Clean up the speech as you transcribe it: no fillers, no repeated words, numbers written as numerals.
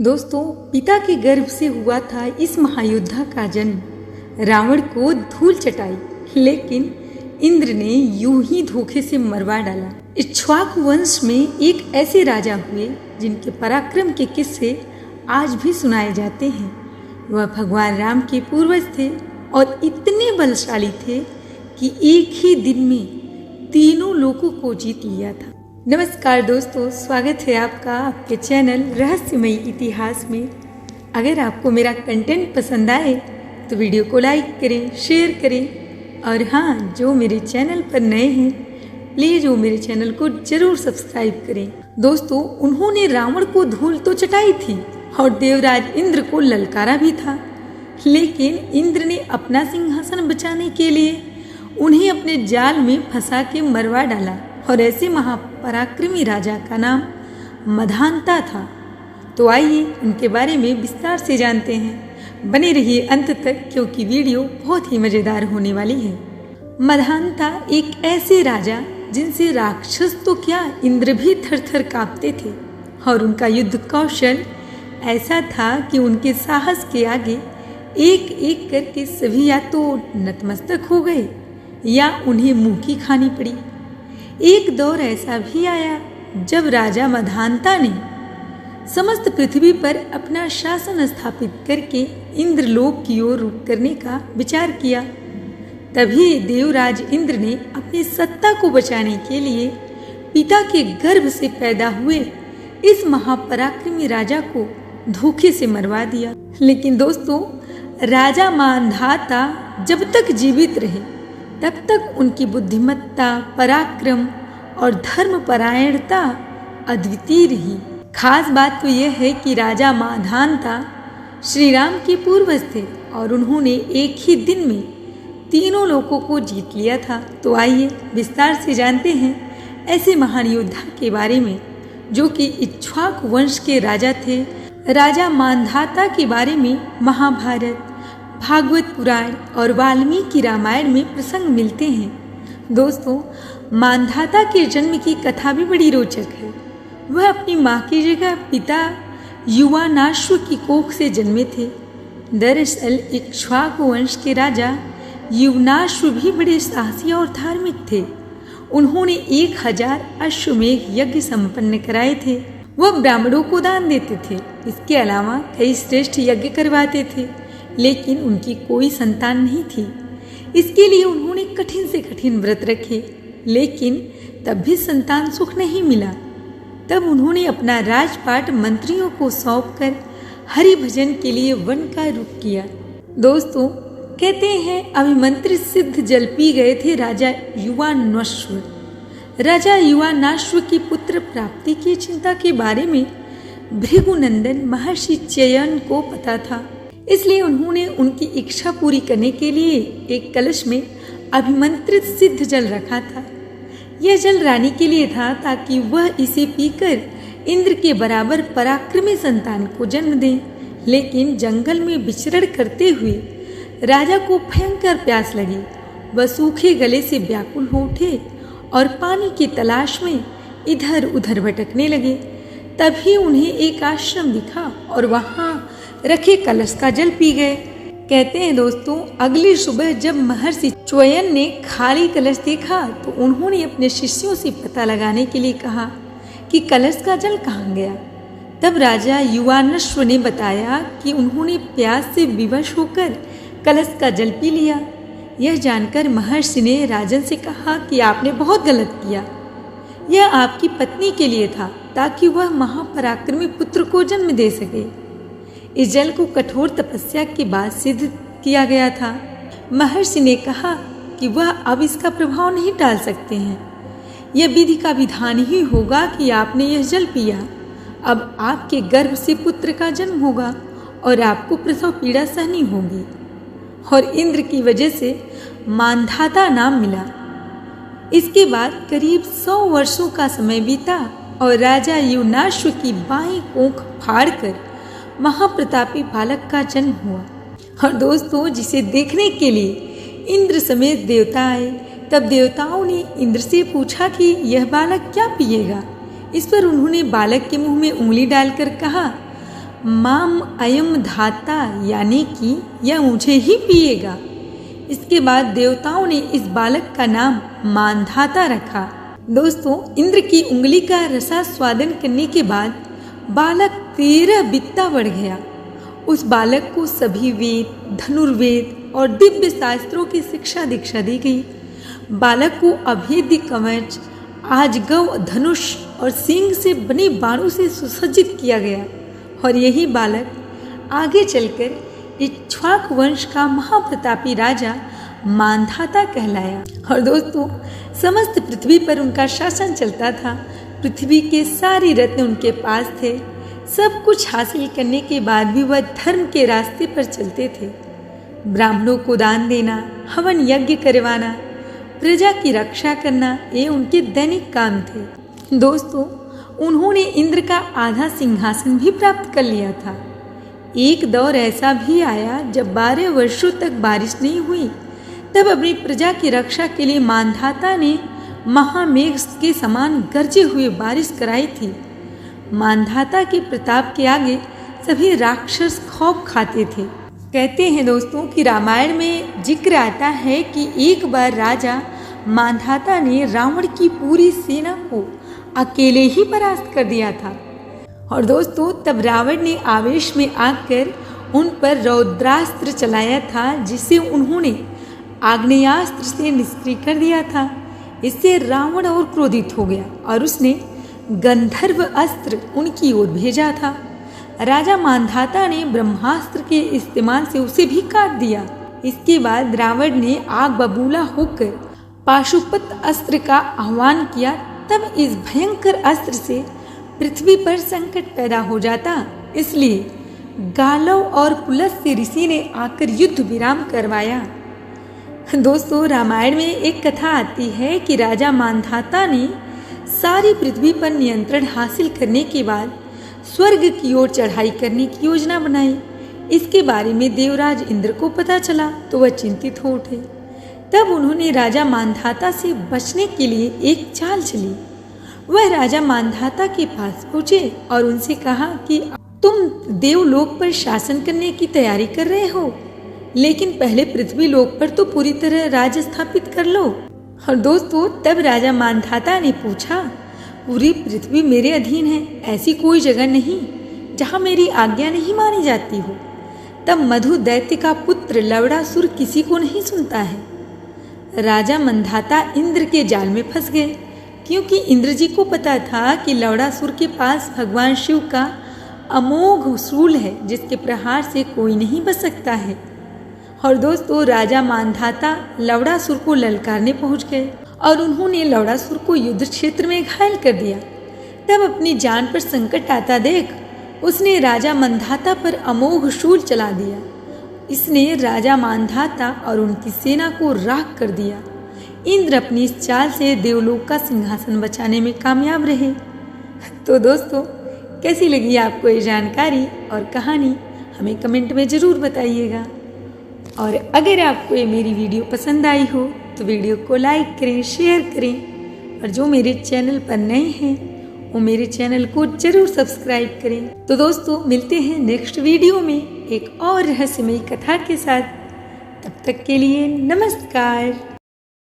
दोस्तों, पिता के गर्भ से हुआ था इस महायोद्धा का जन्म। रावण को धूल चटाई, लेकिन इंद्र ने यूं ही धोखे से मरवा डाला। इक्ष्वाकु वंश में एक ऐसे राजा हुए जिनके पराक्रम के किस्से आज भी सुनाए जाते हैं। वह भगवान राम के पूर्वज थे और इतने बलशाली थे कि एक ही दिन में तीनों लोगों को जीत लिया था। नमस्कार दोस्तों, स्वागत है आपका आपके चैनल रहस्यमयी इतिहास में। अगर आपको मेरा कंटेंट पसंद आए तो वीडियो को लाइक करें, शेयर करें और हाँ, जो मेरे चैनल पर नए हैं प्लीज़ वो मेरे चैनल को ज़रूर सब्सक्राइब करें। दोस्तों, उन्होंने रावण को धूल तो चटाई थी और देवराज इंद्र को ललकारा भी था, लेकिन इंद्र ने अपना सिंहासन बचाने के लिए उन्हें अपने जाल में फंसा के मरवा डाला। और ऐसे महापराक्रमी राजा का नाम मधांता था। तो आइए उनके बारे में विस्तार से जानते हैं। बने रहिए अंत तक क्योंकि वीडियो बहुत ही मज़ेदार होने वाली है। मधांता एक ऐसे राजा जिनसे राक्षस तो क्या, इंद्र भी थर थर कांपते थे। और उनका युद्ध कौशल ऐसा था कि उनके साहस के आगे एक एक करके सभी या तो नतमस्तक हो गए या उन्हें मुंह की खानी पड़ी। एक दौर ऐसा भी आया जब राजा मधांता ने समस्त पृथ्वी पर अपना शासन स्थापित करके इंद्रलोक की ओर रुख करने का विचार किया। तभी देवराज इंद्र ने अपनी सत्ता को बचाने के लिए पिता के गर्भ से पैदा हुए इस महापराक्रमी राजा को धोखे से मरवा दिया। लेकिन दोस्तों, राजा मांधाता जब तक जीवित रहे तब तक उनकी बुद्धिमत्ता, पराक्रम और धर्मपरायणता अद्वितीय रही। खास बात तो यह है कि राजा मांधाता श्री राम के पूर्वज थे और उन्होंने एक ही दिन में तीनों लोगों को जीत लिया था। तो आइए विस्तार से जानते हैं ऐसे महान योद्धा के बारे में जो कि इक्ष्वाकु वंश के राजा थे। राजा मांधाता के बारे में महाभारत, भागवत पुराण और वाल्मीकि रामायण में प्रसंग मिलते हैं। दोस्तों, मांधाता के जन्म की कथा भी बड़ी रोचक है। वह अपनी माँ की जगह पिता युवानाश्व की कोख से जन्मे थे। दरअसल इक्ष्वाकु वंश के राजा युवानाश्व भी बड़े साहसी और धार्मिक थे। उन्होंने 1000 अश्वमेध यज्ञ संपन्न कराए थे। वह ब्राह्मणों को दान देते थे। इसके अलावा कई श्रेष्ठ यज्ञ करवाते थे, लेकिन उनकी कोई संतान नहीं थी। इसके लिए उन्होंने कठिन से कठिन व्रत रखे, लेकिन तब भी संतान सुख नहीं मिला। तब उन्होंने अपना राजपाट मंत्रियों को सौंपकर हरि भजन के लिए वन का रुख किया। दोस्तों, कहते हैं अभिमंत्रित सिद्ध जल पी गए थे राजा युवानाश्व। राजा युवानाश्व की पुत्र प्राप्ति की चिंता के बारे में भृगुनंदन महर्षि च्ययन को पता था, इसलिए उन्होंने उनकी इच्छा पूरी करने के लिए एक कलश में अभिमंत्रित सिद्ध जल रखा था। यह जल रानी के लिए था ताकि वह इसे पीकर इंद्र के बराबर पराक्रमी संतान को जन्म दे। लेकिन जंगल में विचरण करते हुए राजा को भयंकर प्यास लगी। वह सूखे गले से व्याकुल हो उठे और पानी की तलाश में इधर उधर भटकने लगे। तभी उन्हें एक आश्रम दिखा और वहाँ रखे कलश का जल पी गए। कहते हैं दोस्तों, अगली सुबह जब महर्षि च्ययन ने खाली कलश देखा तो उन्होंने अपने शिष्यों से पता लगाने के लिए कहा कि कलश का जल कहाँ गया। तब राजा युवानाश्व ने बताया कि उन्होंने प्यास से विवश होकर कलश का जल पी लिया। यह जानकर महर्षि ने राजन से कहा कि आपने बहुत गलत किया। यह आपकी पत्नी के लिए था ताकि वह महापराक्रमी पुत्र को जन्म दे सके। इस जल को कठोर तपस्या के बाद सिद्ध किया गया था। महर्षि ने कहा कि वह अब इसका प्रभाव नहीं टाल सकते हैं। यह विधि का विधान ही होगा कि आपने यह जल पिया। अब आपके गर्भ से पुत्र का जन्म होगा और आपको प्रसव पीड़ा सहनी होगी। और इंद्र की वजह से मांधाता नाम मिला। इसके बाद करीब 100 वर्षों का समय बीता और राजा युवानाश्व की बाईं कोख फाड़कर महाप्रतापी बालक का जन्म हुआ। और दोस्तों, जिसे देखने के लिए इंद्र समेत देवता आए। तब देवताओं ने इंद्र से पूछा कि यह बालक क्या पिएगा। इस पर उन्होंने बालक के मुंह में उंगली डालकर कहा, माम अयम धाता, यानी कि यह मुझे ही पिएगा। इसके बाद देवताओं ने इस बालक का नाम मानधाता रखा। दोस्तों, इंद्र की उंगली का रसास्वादन करने के बाद बालक 13 बित्ता बढ़ गया। उस बालक को सभी वेद, धनुर्वेद और दिव्य शास्त्रों की शिक्षा दीक्षा दी गई। बालक को अभेद्य कवच, आजगव, धनुष और सींग से बने बाणों से सुसज्जित किया गया और यही बालक आगे चलकर इक्ष्वाकु वंश का महाप्रतापी राजा मानधाता कहलाया। और दोस्तों, समस्त पृथ्वी पर उनका शासन चलता था। पृथ्वी के सारे रत्न उनके पास थे। सब कुछ हासिल करने के बाद भी वह धर्म के रास्ते पर चलते थे। ब्राह्मणों को दान देना, हवन यज्ञ करवाना, प्रजा की रक्षा करना, ये उनके दैनिक काम थे। दोस्तों, उन्होंने इंद्र का आधा सिंहासन भी प्राप्त कर लिया था। एक दौर ऐसा भी आया जब 12 वर्षों तक बारिश नहीं हुई। तब अपनी प्रजा की रक्षा के लिए मानधाता ने महामेघ के समान गरजे हुए बारिश कराई थी। मानधाता के प्रताप के आगे सभी राक्षस खौफ खाते थे। कहते हैं दोस्तों कि रामायण में जिक्र आता है कि एक बार राजा मानधाता ने रावण की पूरी सेना को अकेले ही परास्त कर दिया था। और दोस्तों, तब रावण ने आवेश में आकर उन पर रौद्रास्त्र चलाया था, जिसे उन्होंने आग्नेयास्त्र से निष्क्रिय कर दिया था। इससे रावण और क्रोधित हो गया और उसने गंधर्व अस्त्र उनकी ओर भेजा था। राजा मानधाता ने ब्रह्मास्त्र के इस्तेमाल से उसे भी काट दिया। इसके बाद रावण ने आग बबूला होकर पाशुपत अस्त्र का आह्वान किया। तब इस भयंकर अस्त्र से पृथ्वी पर संकट पैदा हो जाता। इसलिए गालव और पुलस्त्य ऋषि ने आकर युद्ध विराम करवाया। दोस्तों, रामायण में एक कथा आती है कि राजा मानधाता ने सारी पृथ्वी पर नियंत्रण हासिल करने के बाद स्वर्ग की ओर चढ़ाई करने की योजना बनाई। इसके बारे में देवराज इंद्र को पता चला तो वह चिंतित हो उठे। तब उन्होंने राजा मानधाता से बचने के लिए एक चाल चली। वह राजा मानधाता के पास पहुंचे और उनसे कहा कि तुम देवलोक पर शासन करने की तैयारी कर रहे हो, लेकिन पहले पृथ्वी लोक पर तो पूरी तरह राज स्थापित कर लो। और दोस्तों, तब राजा मानधाता ने पूछा, पूरी पृथ्वी मेरे अधीन है, ऐसी कोई जगह नहीं जहाँ मेरी आज्ञा नहीं मानी जाती हो। तब मधु दैत्य का पुत्र लवड़ासुर किसी को नहीं सुनता है। राजा मानधाता इंद्र के जाल में फंस गए, क्योंकि इंद्र जी को पता था कि लवड़ासुर के पास भगवान शिव का अमोघ शूल है, जिसके प्रहार से कोई नहीं बच सकता है। और दोस्तों, राजा मानधाता लवड़ासुर को ललकारने पहुंच गए और उन्होंने लवड़ासुर को युद्ध क्षेत्र में घायल कर दिया। तब अपनी जान पर संकट आता देख उसने राजा मानधाता पर अमोघ शूल चला दिया। इसने राजा मानधाता और उनकी सेना को राख कर दिया। इंद्र अपनी इस चाल से देवलोक का सिंहासन बचाने में कामयाब रहे। तो दोस्तों, कैसी लगी आपको ये जानकारी और कहानी, हमें कमेंट में ज़रूर बताइएगा। और अगर आपको ये मेरी वीडियो पसंद आई हो तो वीडियो को लाइक करें, शेयर करें, और जो मेरे चैनल पर नए हैं वो मेरे चैनल को ज़रूर सब्सक्राइब करें। तो दोस्तों, मिलते हैं नेक्स्ट वीडियो में एक और रहस्यमयी कथा के साथ। तब तक के लिए नमस्कार।